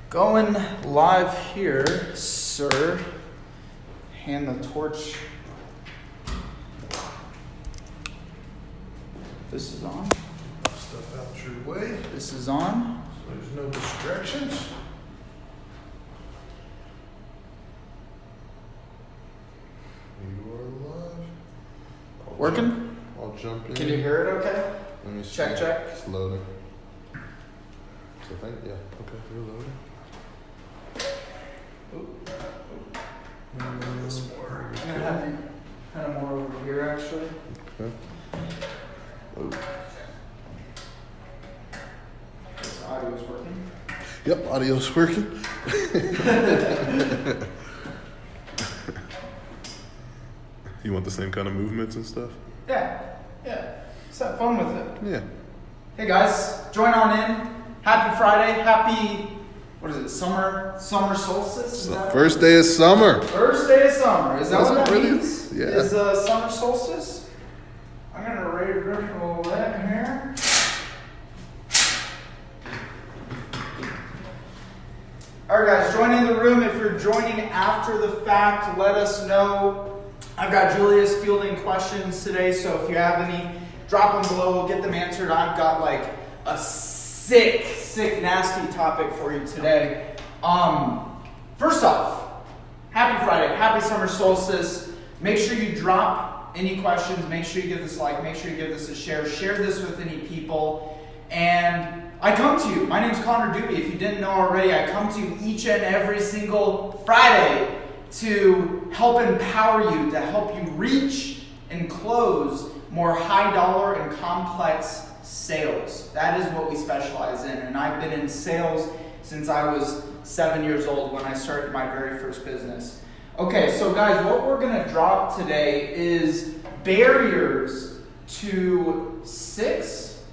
Going live here, sir. Hand the torch. This is on. Stuff out your way. This is on. So there's no distractions. You are live. Working? I'll jump in. Can you hear it okay? Let me see. Check, check. It's loading. So I think, yeah. Okay, you're loading. This more. I'm gonna have you kind of more over here, actually. Okay. Oh. This audio is working. Yep, audio's working. You want the same kind of movements and stuff? Yeah. Just have fun with it. Yeah. Hey guys, join on in. Happy Friday. Happy, what is it? Summer solstice? It's Is the that first day of summer. First day of summer. Is that Is what it that really? means? Yeah. Is summer solstice? I'm gonna wrinkle that in here. Alright guys, join in the room. If you're joining after the fact, let us know. I've got Julius fielding questions today, so if you have any, drop them below. We'll get them answered. I've got like a sick, nasty topic for you today. First off, happy Friday, happy summer solstice. Make sure you drop any questions. Make sure you give this a like. Make sure you give this a share. Share this with any people. And I come to you. My name's Connor Doobie. If you didn't know already, I come to you each and every single Friday to help empower you, to help you reach and close more high dollar and complex sales. That is what we specialize in. And I've been in sales since I was 7 years old when I started my very first business. Okay, so guys, what we're going to drop today is barriers to 6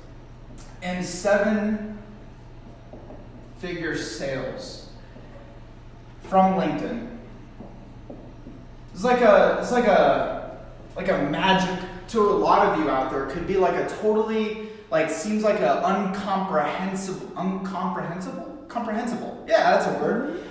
and 7 figure sales from LinkedIn. It's like a magic to a lot of you out there. It could be like a totally, seems like a comprehensible. Yeah, that's a word.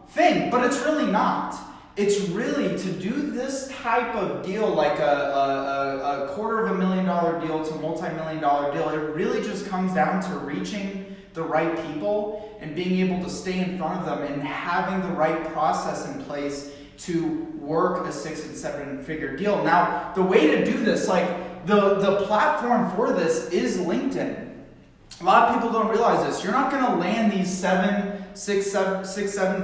Thing, but it's really not. It's really to do this type of deal, like a $250,000 deal to multi-million-dollar deal. It really just comes down to reaching the right people and being able to stay in front of them and having the right process in place to work a 6 and 7 figure deal. Now, the way to do this, the platform for this is LinkedIn. A lot of people don't realize this. You're not going to land these 7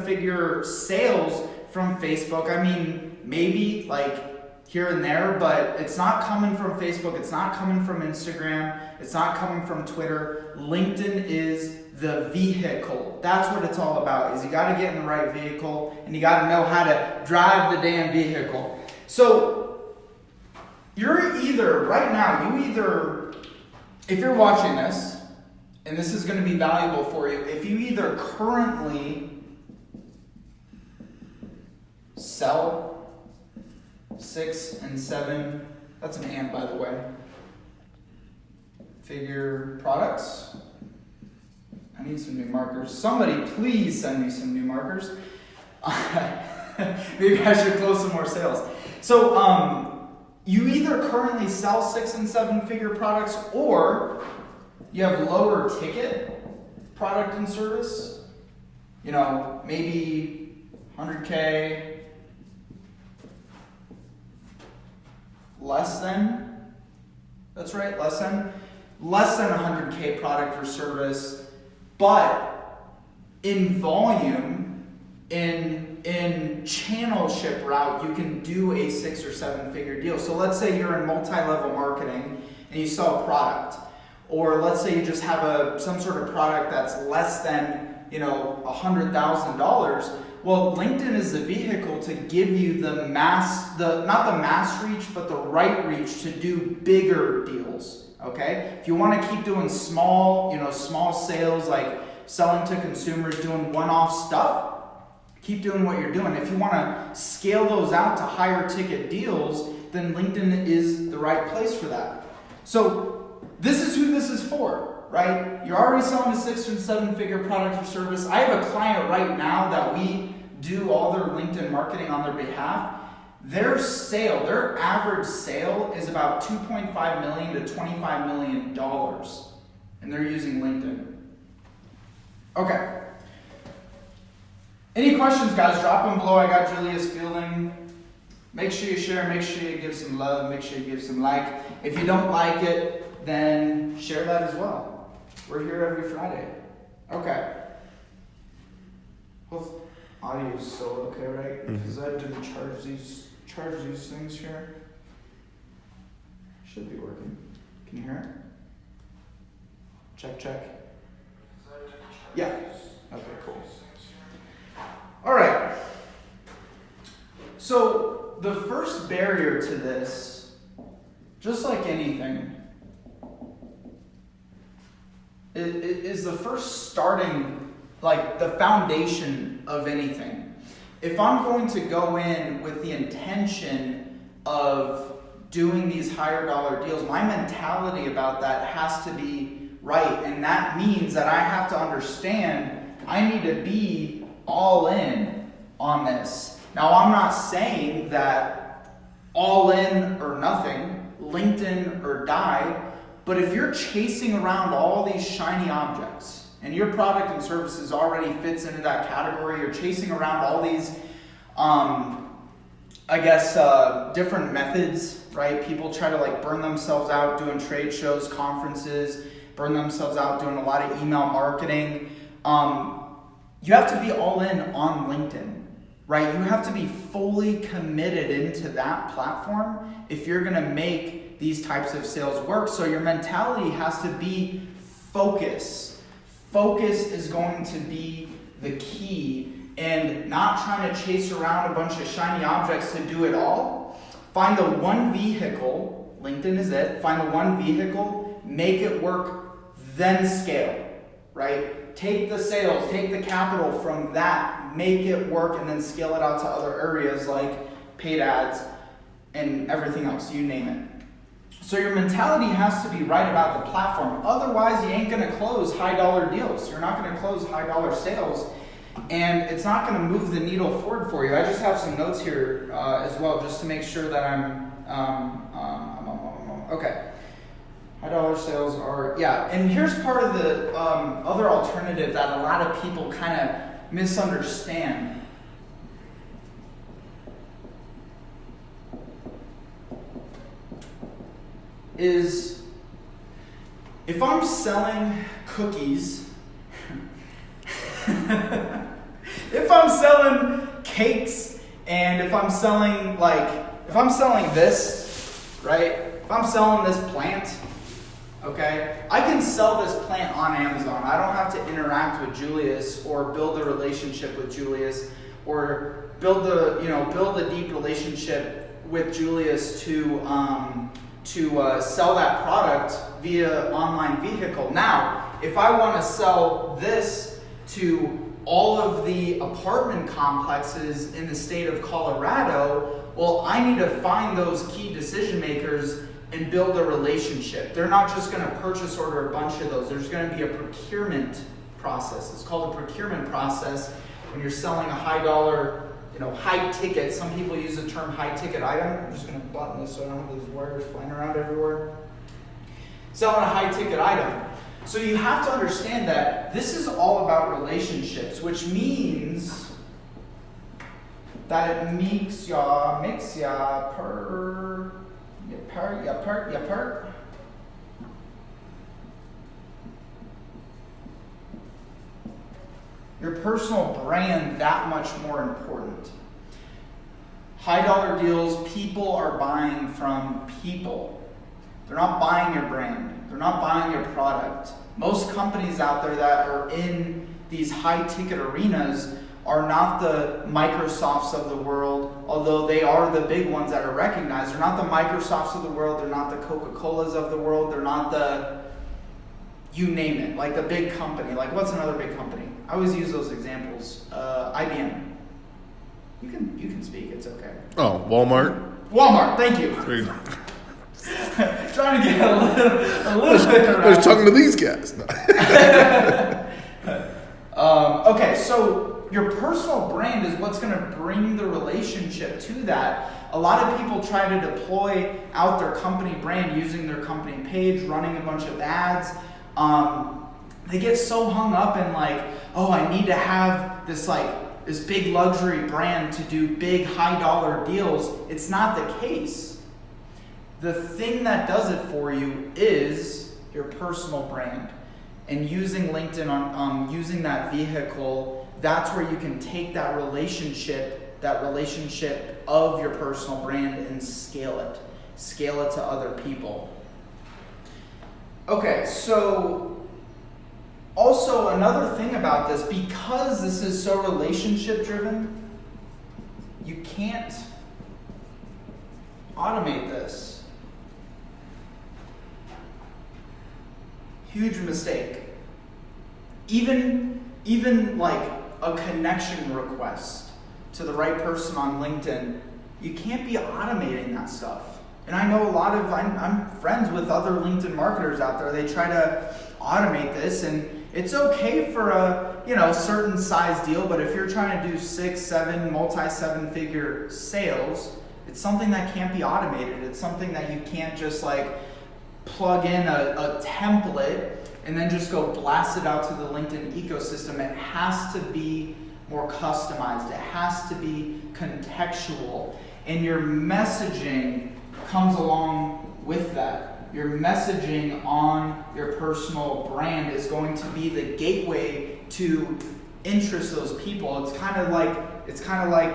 figure sales from Facebook. I mean, maybe here and there, but it's not coming from Facebook. It's not coming from Instagram. It's not coming from Twitter. LinkedIn is the vehicle. That's what it's all about, is you got to get in the right vehicle and you got to know how to drive the damn vehicle. So you're either, right now, if you're watching this, and this is going to be valuable for you, if you either currently sell 6 and 7, that's an and by the way, figure products. I need some new markers. Somebody please send me some new markers. Maybe I should close some more sales. So you either currently sell 6 and 7 figure products, or you have lower ticket product and service. Maybe 100K, less than. That's right, less than 100K product or service. But in volume, in channel ship route, you can do a 6 or 7 figure deal. So let's say you're in multi-level marketing and you sell a product. Or let's say you just have some sort of product that's less than $100,000. Well, LinkedIn is the vehicle to give you not the mass reach, but the right reach to do bigger deals. Okay? If you want to keep doing small sales, like selling to consumers, doing one-off stuff, keep doing what you're doing. If you want to scale those out to higher ticket deals, then LinkedIn is the right place for that. So this is who this is for. right? You're already selling a 6 and 7 figure product or service. I have a client right now that we do all their LinkedIn marketing on their behalf. Their average sale is about $2.5 million to $25 million, and they're using LinkedIn. Okay. Any questions, guys? Drop them below. I got Julius Fielding. Make sure you share. Make sure you give some love. Make sure you give some like. If you don't like it, then share that as well. We're here every Friday. Okay. Well, audio is still okay, right? Because I didn't charge these things here. Should be working. Can you hear it? Check. Yeah. Okay, cool. All right. So the first barrier to this, just like anything, is the first starting, like the foundation of anything. If I'm going to go in with the intention of doing these higher dollar deals, my mentality about that has to be right. And that means that I have to understand I need to be all in on this. Now, I'm not saying that all in or nothing, LinkedIn or die, but if you're chasing around all these shiny objects and your product and services already fits into that category, you're chasing around all these, different methods, right? People try to like burn themselves out doing trade shows, conferences, burn themselves out doing a lot of email marketing. You have to be all in on LinkedIn, right? You have to be fully committed into that platform if you're going to make these types of sales work. So your mentality has to be focus. Focus is going to be the key, and not trying to chase around a bunch of shiny objects to do it all. Find the one vehicle, LinkedIn is it, find the one vehicle, make it work, then scale, right? Take the sales, take the capital from that, make it work, and then scale it out to other areas like paid ads and everything else, you name it. So your mentality has to be right about the platform. Otherwise, you ain't going to close high dollar deals. You're not going to close high dollar sales, and it's not going to move the needle forward for you. I just have some notes here as well, just to make sure that I'm okay. High dollar sales are, and here's part of the other alternative that a lot of people kind of misunderstand. Is if I'm selling cookies, if I'm selling cakes, and if I'm selling this, right? If I'm selling this plant, okay, I can sell this plant on Amazon. I don't have to interact with Julius or build a relationship with Julius or build a deep relationship with Julius to sell that product via online vehicle. Now, if I want to sell this to all of the apartment complexes in the state of Colorado, well, I need to find those key decision makers and build a relationship. They're not just going to purchase order a bunch of those. There's going to be a procurement process. It's called a procurement process when you're selling a high dollar, high ticket. Some people use the term high ticket item. I'm just going to button this so I don't have these wires flying around everywhere. Selling a high ticket item. So you have to understand that this is all about relationships, which means that it makes ya per. Your personal brand that much more important. High dollar deals, people are buying from people. They're not buying your brand. They're not buying your product. Most companies out there that are in these high ticket arenas are not the Microsofts of the world, although they are the big ones that are recognized. They're not the Microsofts of the world. They're not the Coca-Colas of the world. They're not the, you name it, like the big company. Like what's another big company? I always use those examples. IBM. You can speak. It's okay. Oh, Walmart. Walmart. Thank you. There you go. trying to get a little bit I around. was talking to these guys. No. Okay, so your personal brand is what's going to bring the relationship to that. A lot of people try to deploy out their company brand using their company page, running a bunch of ads. They get so hung up in like, oh, I need to have this big luxury brand to do big high dollar deals. It's not the case. The thing that does it for you is your personal brand. And using LinkedIn using that vehicle, that's where you can take that relationship of your personal brand and scale it to other people. Okay, so also another thing about this, because this is so relationship driven, you can't automate this. Huge mistake. Even like a connection request to the right person on LinkedIn, you can't be automating that stuff. And I know I'm friends with other LinkedIn marketers out there. They try to automate this, and it's okay for a certain size deal, but if you're trying to do 6, 7, multi-7-figure sales, it's something that can't be automated. It's something that you can't just like plug in a template and then just go blast it out to the LinkedIn ecosystem. It has to be more customized. It has to be contextual. And your messaging comes along with that. Your messaging on your personal brand is going to be the gateway to interest those people. It's kind of like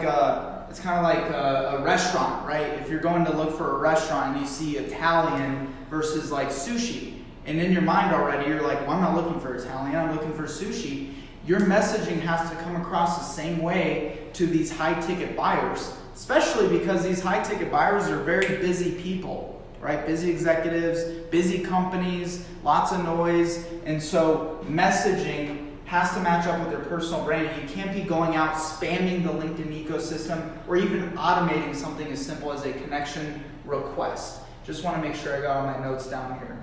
a restaurant, right? If you're going to look for a restaurant and you see Italian versus like sushi, and in your mind already you're like, well, I'm not looking for Italian, I'm looking for sushi. Your messaging has to come across the same way to these high-ticket buyers, especially because these high-ticket buyers are very busy people, right? Busy executives, busy companies, lots of noise, and so messaging has to match up with their personal brand. You can't be going out spamming the LinkedIn ecosystem or even automating something as simple as a connection request. Just want to make sure I got all my notes down here.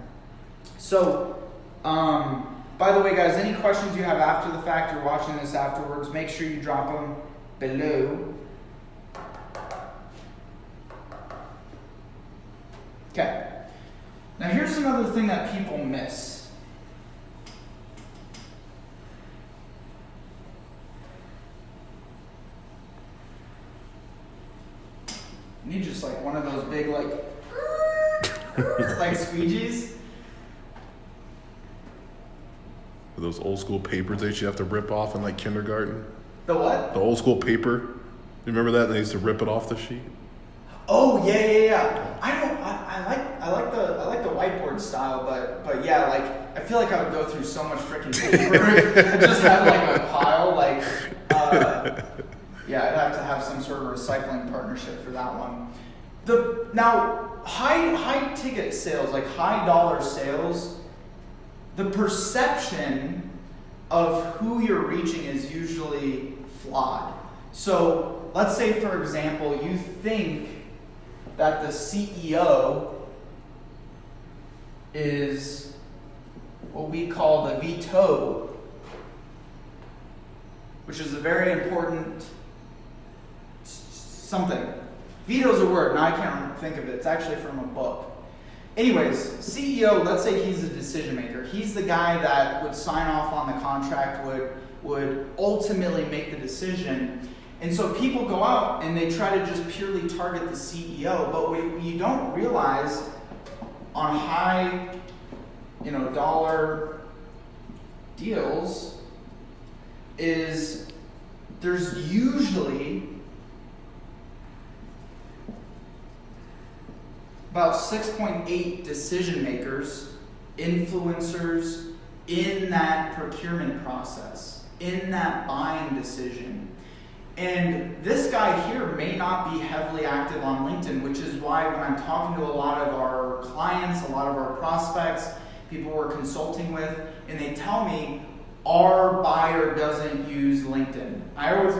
So, by the way, guys, any questions you have after the fact, you're watching this afterwards, make sure you drop them below. Okay. Now here's another thing that people miss. You need just like one of those big like squeegees. Those old school papers that you have to rip off in like kindergarten. The what? The old school paper. You remember that? They used to rip it off the sheet. Oh yeah. I like the whiteboard style, but yeah, like I feel like I would go through so much freaking paper. I just have like a pile, yeah, I'd have to have some sort of recycling partnership for that one. Now high ticket sales, like high dollar sales, the perception of who you're reaching is usually flawed. So let's say, for example, you think that the CEO is what we call the veto, which is a very important something. Veto is a word. Now I can't think of it. It's actually from a book. Anyways, CEO, let's say he's a decision maker. He's the guy that would sign off on the contract, would ultimately make the decision. And so people go out and they try to just purely target the CEO, but what you don't realize on high, dollar deals is there's usually about 6.8 decision makers, influencers in that procurement process, in that buying decision. And this guy here may not be heavily active on LinkedIn, which is why when I'm talking to a lot of our clients, a lot of our prospects, people we're consulting with, and they tell me our buyer doesn't use LinkedIn, I always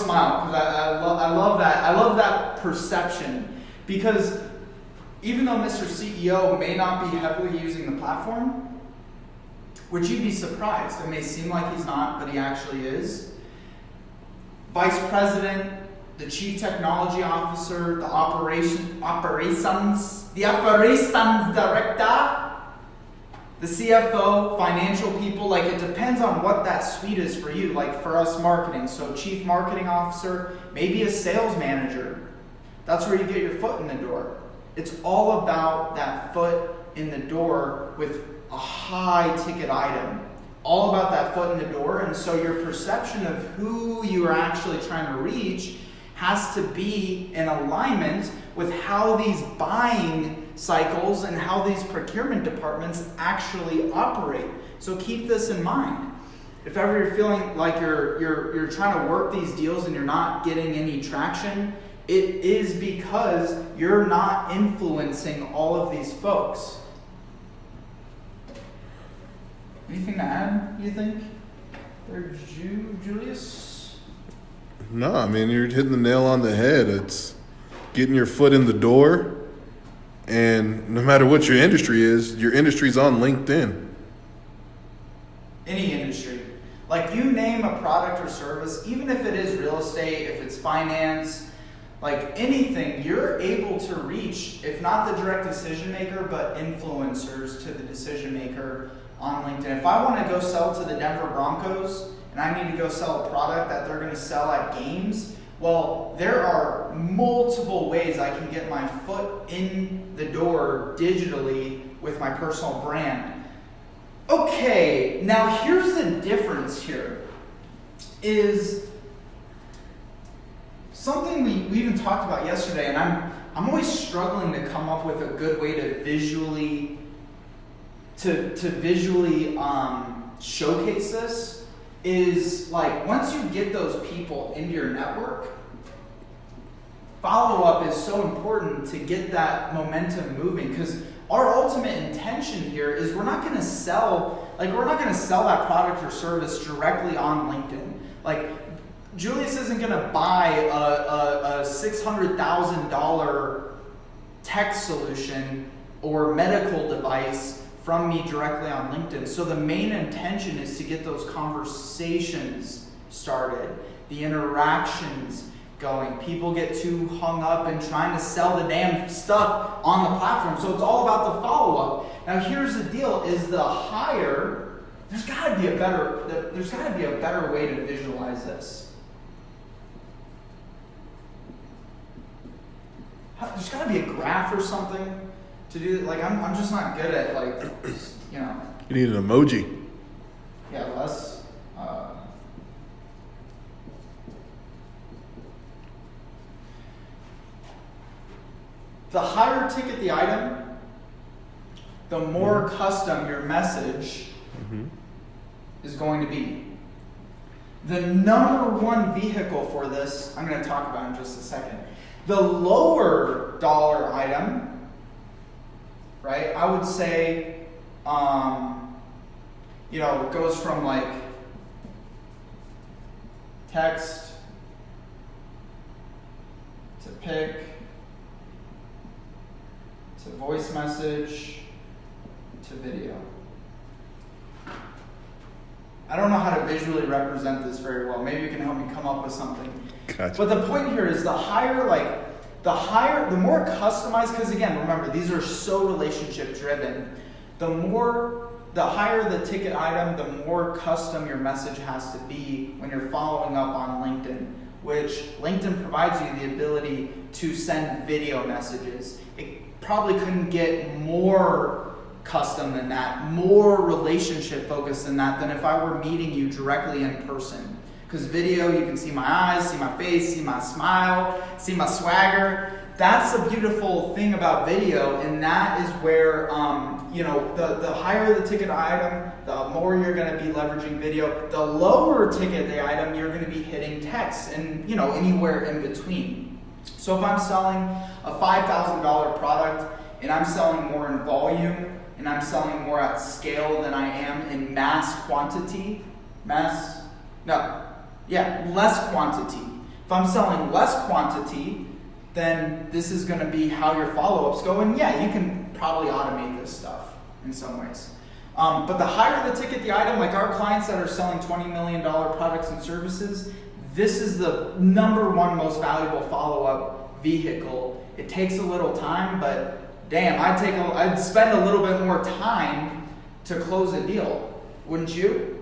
smile because I love that. I love that perception, because even though Mr. CEO may not be heavily using the platform, would you be surprised? It may seem like he's not, but he actually is. Vice President, the Chief Technology Officer, the operations Director, the CFO, financial people, like it depends on what that suite is for you. Like for us, marketing. So Chief Marketing Officer, maybe a sales manager. That's where you get your foot in the door. It's all about that foot in the door with a high ticket item. All about that foot in the door. And so your perception of who you are actually trying to reach has to be in alignment with how these buying cycles and how these procurement departments actually operate. So keep this in mind. If ever you're feeling like you're trying to work these deals and you're not getting any traction, it is because you're not influencing all of these folks. Anything to add, you think? There, Julius? No, I mean, you're hitting the nail on the head. It's getting your foot in the door. And no matter what your industry is, your industry's on LinkedIn. Any industry. Like you name a product or service, even if it is real estate, if it's finance, like anything, you're able to reach, if not the direct decision maker, but influencers to the decision maker on LinkedIn. If I want to go sell to the Denver Broncos and I need to go sell a product that they're going to sell at games, well, there are multiple ways I can get my foot in the door digitally with my personal brand. Okay, now here's the difference here. Is something we even talked about yesterday, and I'm always struggling to come up with a good way to visually showcase this. Is like once you get those people into your network, follow-up is so important to get that momentum moving, because our ultimate intention here is we're not going to sell that product or service directly on LinkedIn. Like Julius isn't going to buy a $600,000 tech solution or medical device from me directly on LinkedIn. So the main intention is to get those conversations started, the interactions going. People get too hung up in trying to sell the damn stuff on the platform. So it's all about the follow-up. Now here's the deal, is the hire, there's gotta be a better way to visualize this. There's gotta be a graph or something to do. Like I'm just not good at You need an emoji. Yeah, less. The higher ticket the item, the more custom your message is going to be. The number one vehicle for this, I'm going to talk about in just a second. The lower dollar item, right? I would say, it goes from like text to pic to voice message to video. I don't know how to visually represent this very well. Maybe you can help me come up with something. Gotcha. But the point here is the more customized, because again, remember, these are so relationship driven. The higher the ticket item, the more custom your message has to be when you're following up on LinkedIn, which LinkedIn provides you the ability to send video messages. It probably couldn't get more custom than that, more relationship focused than that, than if I were meeting you directly in person. Because video, you can see my eyes, see my face, see my smile, see my swagger. That's a beautiful thing about video, and that is where, the higher the ticket item, the more you're going to be leveraging video. The lower ticket the item, you're going to be hitting text and, anywhere in between. So if I'm selling a $5,000 product and I'm selling more in volume and I'm selling more at scale than I am in less quantity. If I'm selling less quantity, then this is going to be how your follow-ups go. And yeah, you can probably automate this stuff in some ways. But the higher the ticket the item, like our clients that are selling $20 million products and services, this is the number one most valuable follow-up vehicle. It takes a little time, but damn, I'd spend a little bit more time to close a deal, wouldn't you?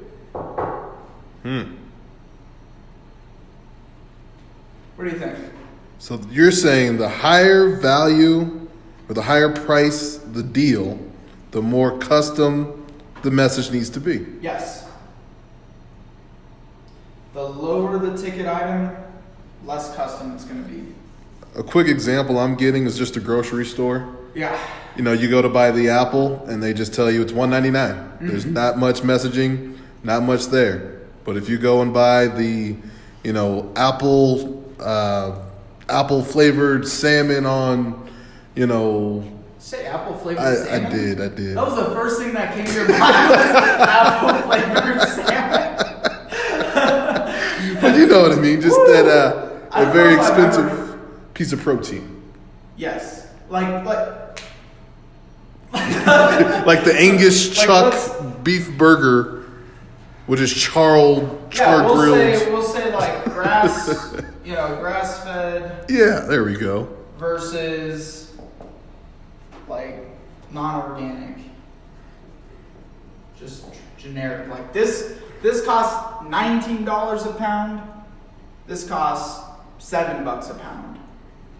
What do you think? So you're saying the higher value or the higher price the deal, the more custom the message needs to be. Yes. The lower the ticket item, less custom it's going to be. A quick example I'm getting is just a grocery store. Yeah. You know, you go to buy the apple and they just tell you it's $1.99. Mm-hmm. There's not much messaging, not much there. But if you go and buy the, you know, apple flavored salmon on, you know, Say apple flavored salmon? I did. That was the first thing that came to your mind was apple flavored salmon. But you know what I mean, just that I a don't very know if I've expensive piece of protein. Yes. Like Like the Angus Like chuck what's- beef burger, which is char grilled. we'll say like grass, grass fed Yeah, there we go. versus like non-organic, just generic. Like this costs $19 a pound. This costs $7 a pound.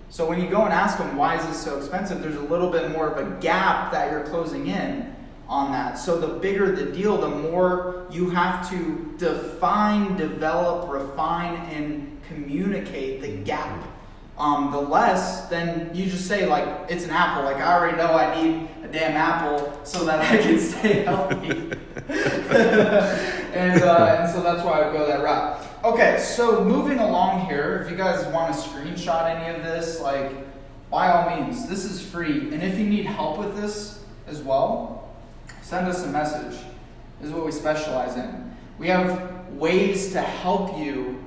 So when you go and ask them why is this so expensive, there's a little bit more of a gap that you're closing in on that. So the bigger the deal, the more you have to define, develop, refine, and communicate the gap. The less, then you just say like, it's an apple. Like I already know I need a damn apple so that I can stay healthy. and so that's why I would go that route. Okay, so moving along here, if you guys want to screenshot any of this, like by all means, this is free. And if you need help with this as well, send us a message. This is what we specialize in. We have ways to help you,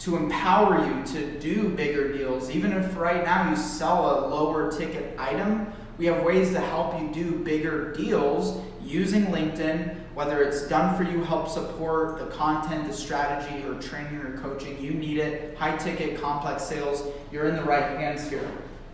to empower you to do bigger deals. Even if right now you sell a lower ticket item, we have ways to help you do bigger deals using LinkedIn, whether it's done for you, help support the content, the strategy, or training or coaching. You need it. High ticket, complex sales, you're in the right hands here.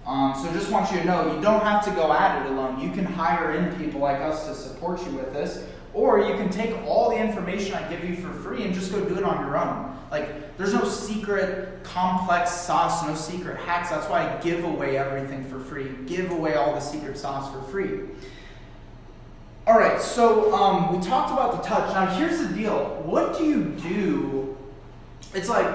So just want you to know, you don't have to go at it alone. You can hire in people like us to support you with this, or you can take all the information I give you for free and just go do it on your own. Like, there's no secret complex sauce, no secret hacks. That's why I give away everything for free. Give away all the secret sauce for free. All right, so we talked about the touch. Now here's the deal. What do you do? It's like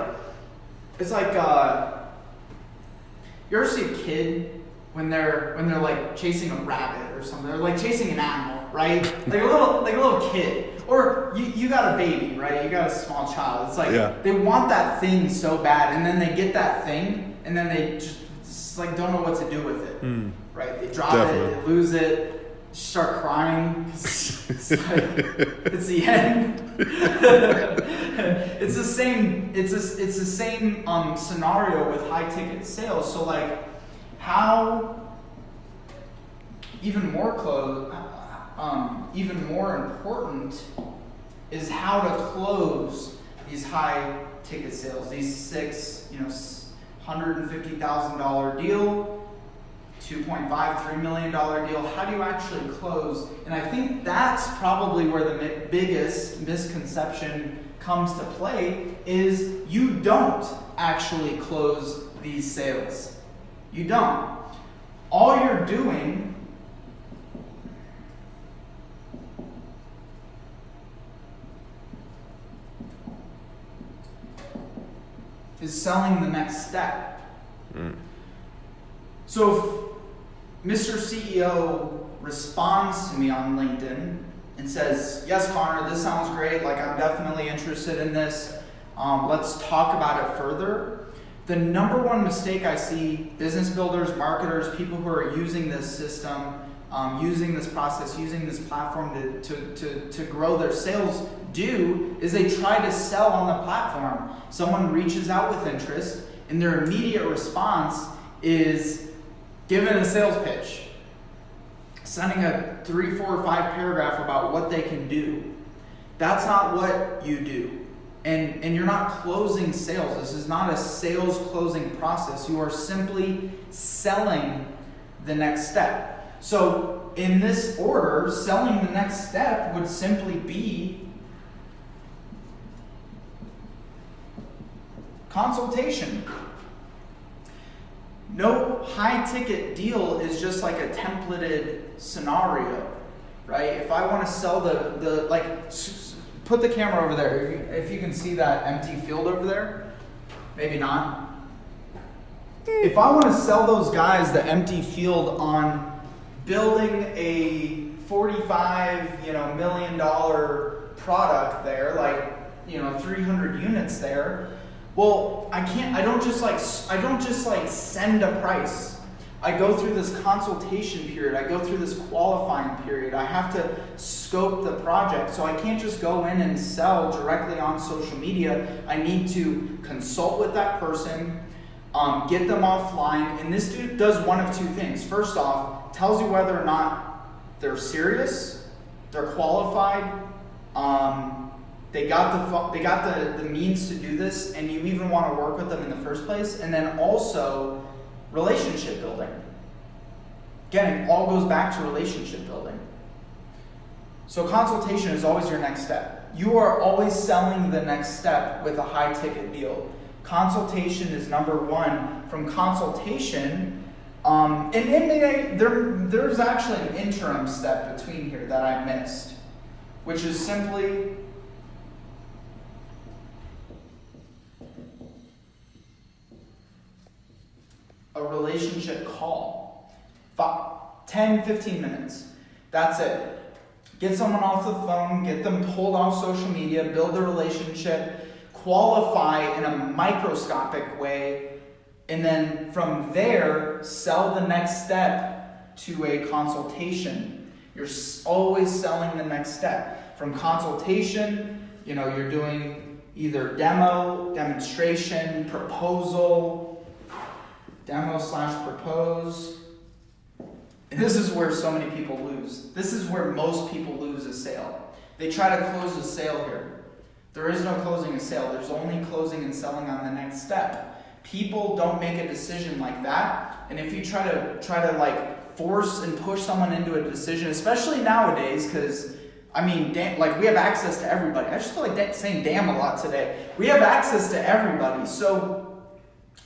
you ever see a kid when they're like chasing a rabbit or something? They're like chasing an animal, right? Like a little kid. Or you got a baby, right? You got a small child. It's like They want that thing so bad, and then they get that thing, and then they just like don't know what to do with it, right? They drop it, they lose it. Start crying. It's the end. It's the same. It's the same scenario with high ticket sales. So like, how even more important is how to close these high ticket sales. These $150,000 deal. $2.5, $3 million deal. How do you actually close? And I think that's probably where the biggest misconception comes to play is you don't actually close these sales. You don't. All you're doing is selling the next step. So if Mr. CEO responds to me on LinkedIn and says, yes, Connor, this sounds great. Like, I'm definitely interested in this. Let's talk about it further. The number one mistake I see business builders, marketers, people who are using this system, using this process, using this platform to grow their sales do is they try to sell on the platform. Someone reaches out with interest, and their immediate response is giving a sales pitch, sending a 3, 4, or 5 paragraph about what they can do. That's not what you do. And you're not closing sales. This is not a sales closing process. You are simply selling the next step. So in this order, selling the next step would simply be consultation. No high ticket deal is just like a templated scenario, right? If I want to sell put the camera over there. If you can see that empty field over there, maybe not. If I want to sell those guys the empty field on building a $45 million product there, 300 units there, well, I don't just send a price. I go through this consultation period. I go through this qualifying period. I have to scope the project. So I can't just go in and sell directly on social media. I need to consult with that person, get them offline. And this dude does one of two things. First off, tells you whether or not they're serious, they're qualified, they got the means to do this, and you even want to work with them in the first place. And then also relationship building. Again, it all goes back to relationship building. So consultation is always your next step. You are always selling the next step with a high ticket deal. Consultation is number one. From consultation, there's actually an interim step between here that I missed, which is simply a relationship call. 10, 15 minutes. That's it. Get someone off the phone, get them pulled off social media, build a relationship, qualify in a microscopic way, and then from there, sell the next step to a consultation. You're always selling the next step. From consultation, you're doing either demonstration, proposal, demo/propose. And this is where so many people lose. This is where most people lose a sale. They try to close a sale here. There is no closing a sale. There's only closing and selling on the next step. People don't make a decision like that. And if you try to force and push someone into a decision, especially nowadays, because we have access to everybody. I just feel like saying damn a lot today. We have access to everybody. So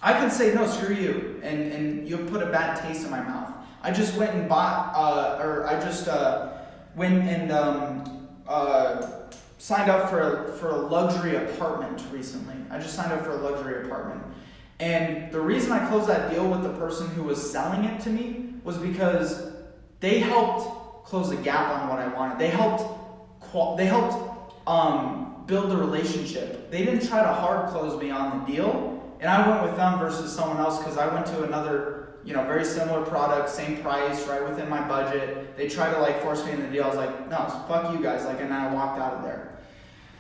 I can say, no, screw you. And you'll put a bad taste in my mouth. I just went and signed up for a luxury apartment recently. I just signed up for a luxury apartment. And the reason I closed that deal with the person who was selling it to me was because they helped close the gap on what I wanted. They helped build the relationship. They didn't try to hard close me on the deal. And I went with them versus someone else because I went to another very similar product, same price, right within my budget. They tried to force me in the deal. I was like, no, fuck you guys. And then I walked out of there.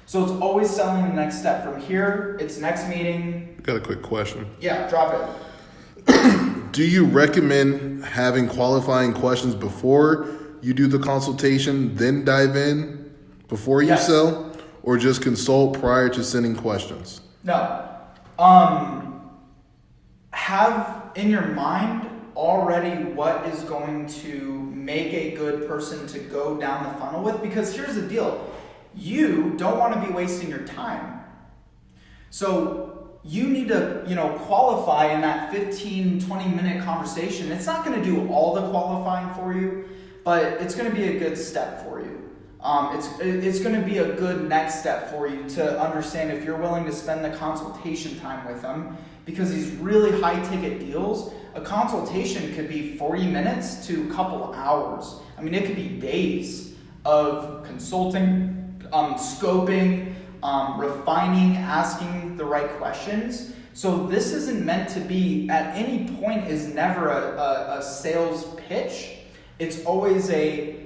So it's always selling the next step. From here, it's next meeting. I got a quick question. Yeah, drop it. Do you recommend having qualifying questions before you do the consultation, then dive in before you sell? Or just consult prior to sending questions? No. Have in your mind already what is going to make a good person to go down the funnel with, because here's the deal. You don't want to be wasting your time. So you need to, qualify in that 15, 20-minute conversation. It's not going to do all the qualifying for you, but it's going to be a good step for you. It's going to be a good next step for you to understand if you're willing to spend the consultation time with them, because these really high-ticket deals, a consultation could be 40 minutes to a couple hours. It could be days of consulting, scoping, refining, asking the right questions. So this isn't meant to be, at any point, is never a sales pitch. It's always a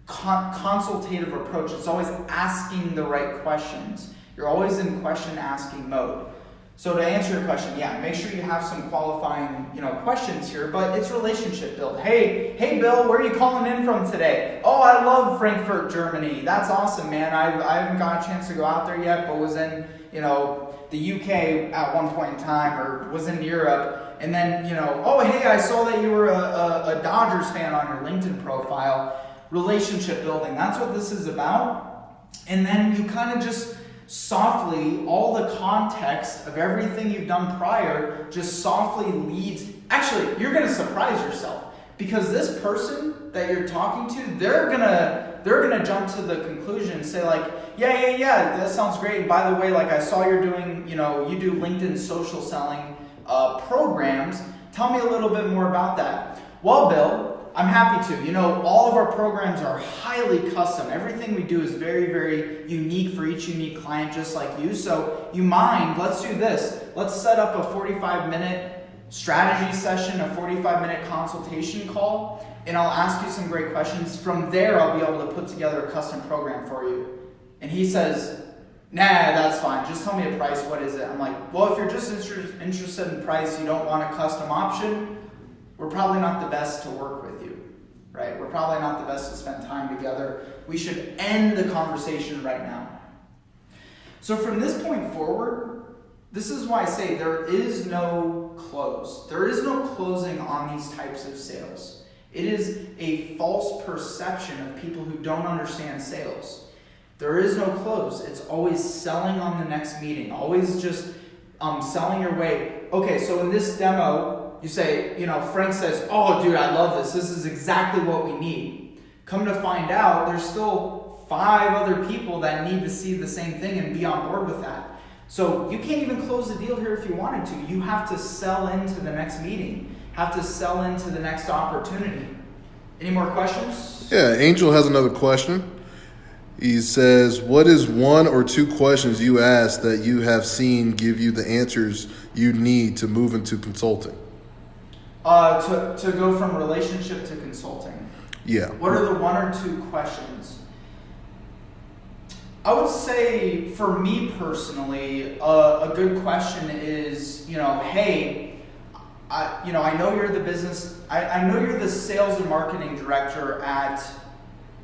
consultative approach. It's always asking the right questions. You're always in question asking mode. So to answer your question, yeah, make sure you have some qualifying, questions here, but it's relationship build. Hey, Bill, where are you calling in from today? Oh, I love Frankfurt, Germany. That's awesome, man. I haven't got a chance to go out there yet, but was in, the UK at one point in time, or was in Europe. And then, oh, hey, I saw that you were a Dodgers fan on your LinkedIn profile. Relationship building, that's what this is about. And then you kind of just softly, all the context of everything you've done prior just softly leads. Actually, you're going to surprise yourself, because this person that you're talking to, they're gonna jump to the conclusion and say like, yeah, that sounds great. And by the way, like I saw you're doing, you do LinkedIn social selling programs. Tell me a little bit more about that. Well, Bill, I'm happy to. All of our programs are highly custom. Everything we do is very, very unique for each unique client, just like you. So let's do this. Let's set up a 45-minute strategy session, a 45-minute consultation call, and I'll ask you some great questions. From there, I'll be able to put together a custom program for you. And he says, nah, that's fine. Just tell me a price. What is it? I'm like, well, if you're just interested in price, you don't want a custom option, we're probably not the best to work with you, right? We're probably not the best to spend time together. We should end the conversation right now. So from this point forward, this is why I say there is no close. There is no closing on these types of sales. It is a false perception of people who don't understand sales. There is no close. It's always selling on the next meeting, always just selling your way. Okay, so in this demo, you say, Frank says, oh, dude, I love this. This is exactly what we need. Come to find out, there's still 5 other people that need to see the same thing and be on board with that. So you can't even close the deal here if you wanted to. You have to sell into the next meeting, have to sell into the next opportunity. Any more questions? Yeah, Angel has another question. He says, what is 1 or 2 questions you ask that you have seen give you the answers you need to move into consulting? To go from relationship to consulting. Yeah. What are the 1 or 2 questions? I would say, for me personally, a good question is, hey, I know you're the business. I know you're the sales and marketing director at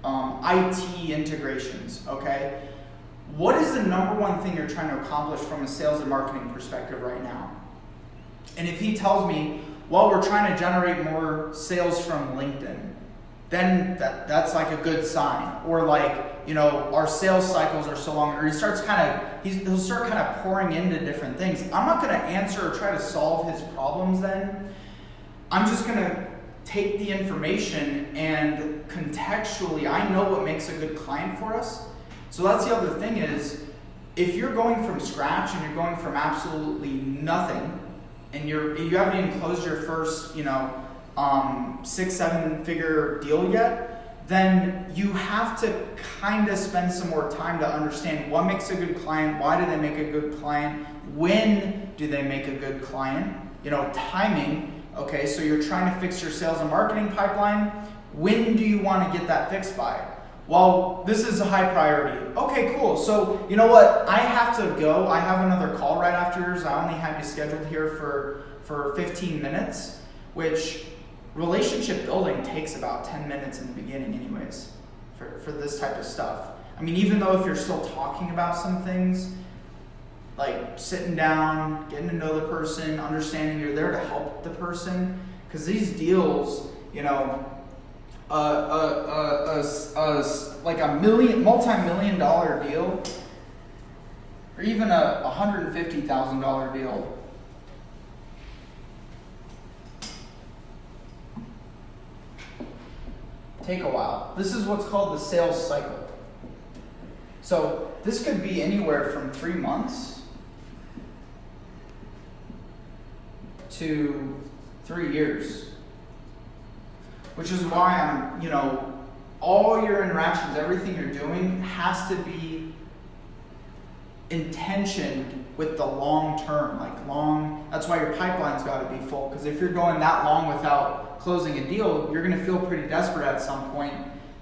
IT integrations. Okay. What is the number 1 thing you're trying to accomplish from a sales and marketing perspective right now? And if he tells me, well, we're trying to generate more sales from LinkedIn, then that's like a good sign. Or like, our sales cycles are so long, or he'll start kind of pouring into different things. I'm not going to answer or try to solve his problems then. I'm just going to take the information and contextually, I know what makes a good client for us. So that's the other thing is, if you're going from scratch and you're going from absolutely nothing, and you haven't even closed your first, 6-7 figure deal yet, then you have to kind of spend some more time to understand what makes a good client, why do they make a good client, when do they make a good client, timing. Okay, so you're trying to fix your sales and marketing pipeline. When do you want to get that fixed by? Well, this is a high priority. Okay, cool. So, you know what? I have to go. I have another call right after yours. I only have you scheduled here for 15 minutes, which relationship building takes about 10 minutes in the beginning anyways for this type of stuff. I mean, even though if you're still talking about some things, like sitting down, getting to know the person, understanding you're there to help the person, because these deals, like a multi-million-dollar deal, or even a $150,000 deal, take a while. This is what's called the sales cycle. So this could be anywhere from 3 months to 3 years. Which is why I'm, all your interactions, everything you're doing has to be intentioned with the long term, that's why your pipeline's got to be full. Because if you're going that long without closing a deal, you're going to feel pretty desperate at some point.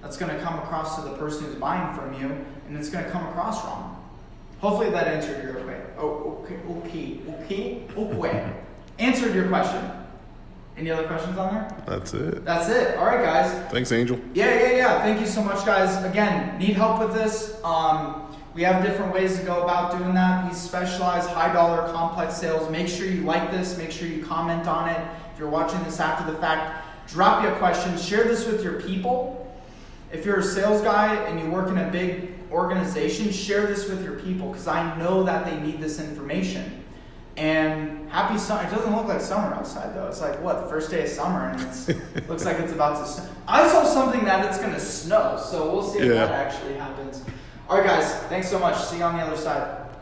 That's going to come across to the person who's buying from you, and it's going to come across wrong. Hopefully that answered your okay. Ukwe. Answered your question. Any other questions on there? That's it. That's it. All right, guys. Thanks, Angel. Yeah. Thank you so much, guys. Again, need help with this? We have different ways to go about doing that. We specialize high dollar complex sales. Make sure you like this. Make sure you comment on it. If you're watching this after the fact, drop you a question. Share this with your people. If you're a sales guy and you work in a big organization, share this with your people because I know that they need this information. And happy summer. It doesn't look like summer outside though. It's like what, the first day of summer, and it looks like it's about to snow. I saw something that it's going to snow, so we'll see if that actually happens. All right, guys. Thanks so much. See you on the other side.